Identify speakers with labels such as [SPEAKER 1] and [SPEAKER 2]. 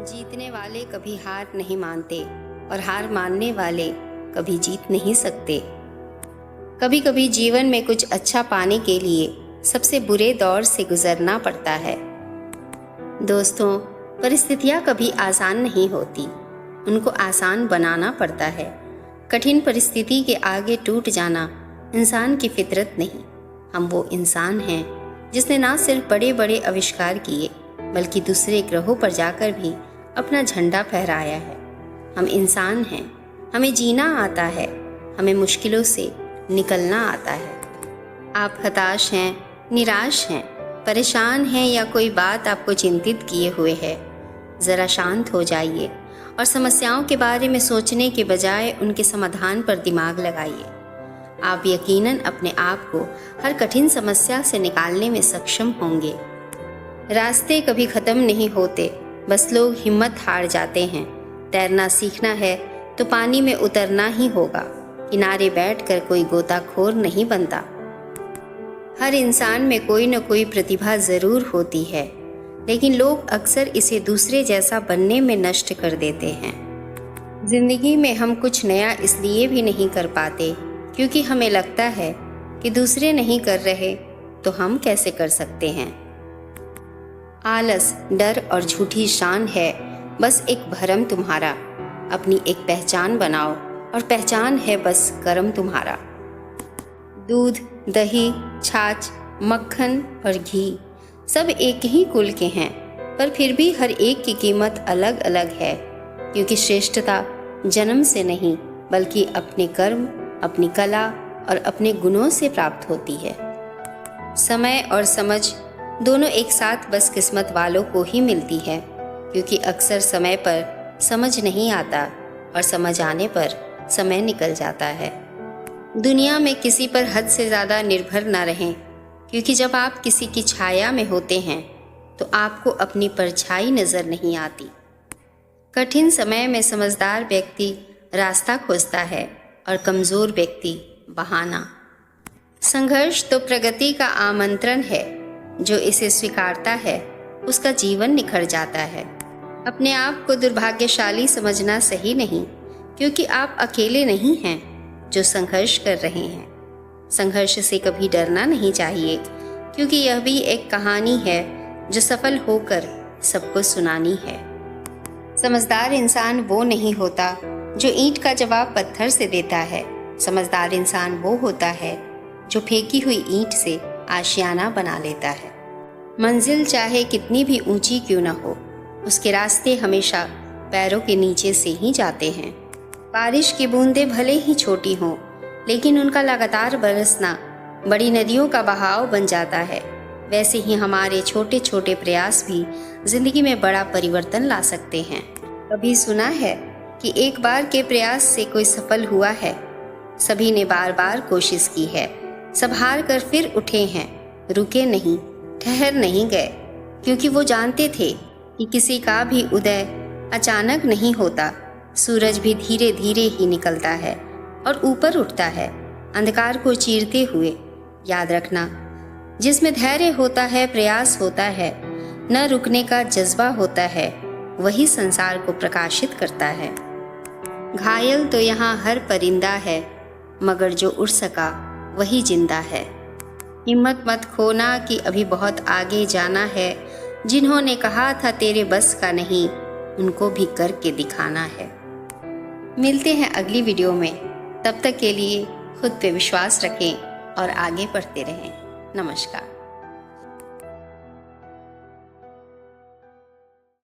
[SPEAKER 1] जीतने वाले कभी हार नहीं मानते और हार मानने वाले कभी जीत नहीं सकते। कभी कभी जीवन में कुछ अच्छा पाने के लिए सबसे बुरे दौर से गुजरना पड़ता है। दोस्तों, परिस्थितियाँ कभी आसान नहीं होती, उनको आसान बनाना पड़ता है। कठिन परिस्थिति के आगे टूट जाना इंसान की फितरत नहीं। हम वो इंसान हैं जिसने ना सिर्फ बड़े बड़े आविष्कार किए बल्कि दूसरे ग्रहों पर जाकर भी अपना झंडा फहराया है। हम इंसान हैं, हमें जीना आता है, हमें मुश्किलों से निकलना आता है। आप हताश हैं, निराश हैं, परेशान हैं या कोई बात आपको चिंतित किए हुए है, ज़रा शांत हो जाइए और समस्याओं के बारे में सोचने के बजाय उनके समाधान पर दिमाग लगाइए। आप यकीनन अपने आप को हर कठिन समस्या से निकालने में सक्षम होंगे। रास्ते कभी ख़त्म नहीं होते, बस लोग हिम्मत हार जाते हैं। तैरना सीखना है तो पानी में उतरना ही होगा, किनारे बैठकर कोई गोताखोर नहीं बनता। हर इंसान में कोई न कोई प्रतिभा ज़रूर होती है, लेकिन लोग अक्सर इसे दूसरे जैसा बनने में नष्ट कर देते हैं। ज़िंदगी में हम कुछ नया इसलिए भी नहीं कर पाते क्योंकि हमें लगता है कि दूसरे नहीं कर रहे तो हम कैसे कर सकते हैं। आलस, डर और झूठी शान है बस एक भरम तुम्हारा। अपनी एक पहचान बनाओ और पहचान है बस कर्म तुम्हारा। दूध, दही, छाछ, मक्खन और घी सब एक ही कुल के हैं, पर फिर भी हर एक की कीमत अलग अलग है, क्योंकि श्रेष्ठता जन्म से नहीं बल्कि अपने कर्म, अपनी कला और अपने गुणों से प्राप्त होती है। समय और समझ दोनों एक साथ बस किस्मत वालों को ही मिलती है, क्योंकि अक्सर समय पर समझ नहीं आता और समझ आने पर समय निकल जाता है। दुनिया में किसी पर हद से ज़्यादा निर्भर ना रहें, क्योंकि जब आप किसी की छाया में होते हैं तो आपको अपनी परछाई नज़र नहीं आती। कठिन समय में समझदार व्यक्ति रास्ता खोजता है और कमज़ोर व्यक्ति बहाना। संघर्ष तो प्रगति का आमंत्रण है, जो इसे स्वीकारता है उसका जीवन निखर जाता है। अपने आप को दुर्भाग्यशाली समझना सही नहीं, क्योंकि आप अकेले नहीं हैं जो संघर्ष कर रहे हैं। संघर्ष से कभी डरना नहीं चाहिए, क्योंकि यह भी एक कहानी है जो सफल होकर सबको सुनानी है। समझदार इंसान वो नहीं होता जो ईंट का जवाब पत्थर से देता है। समझदार इंसान वो होता है जो फेंकी हुई ईंट से आशियाना बना लेता है। मंजिल चाहे कितनी भी ऊंची क्यों न हो, उसके रास्ते हमेशा पैरों के नीचे से ही जाते हैं। बारिश की बूंदें भले ही छोटी हों, लेकिन उनका लगातार बरसना बड़ी नदियों का बहाव बन जाता है। वैसे ही हमारे छोटे छोटे प्रयास भी जिंदगी में बड़ा परिवर्तन ला सकते हैं। कभी सुना है कि एक बार के प्रयास से कोई सफल हुआ है? सभी ने बार बार कोशिश की है, सब हार कर फिर उठे हैं, रुके नहीं, ठहर नहीं गए, क्योंकि वो जानते थे कि किसी का भी उदय अचानक नहीं होता। सूरज भी धीरे धीरे ही निकलता है और ऊपर उठता है, अंधकार को चीरते हुए। याद रखना, जिसमें धैर्य होता है, प्रयास होता है, न रुकने का जज्बा होता है, वही संसार को प्रकाशित करता है। घायल तो यहाँ हर परिंदा है, मगर जो उड़ सका वही जिंदा है। हिम्मत मत खोना कि अभी बहुत आगे जाना है। जिन्होंने कहा था तेरे बस का नहीं, उनको भी करके दिखाना है। मिलते हैं अगली वीडियो में, तब तक के लिए खुद पे विश्वास रखें और आगे बढ़ते रहें। नमस्कार।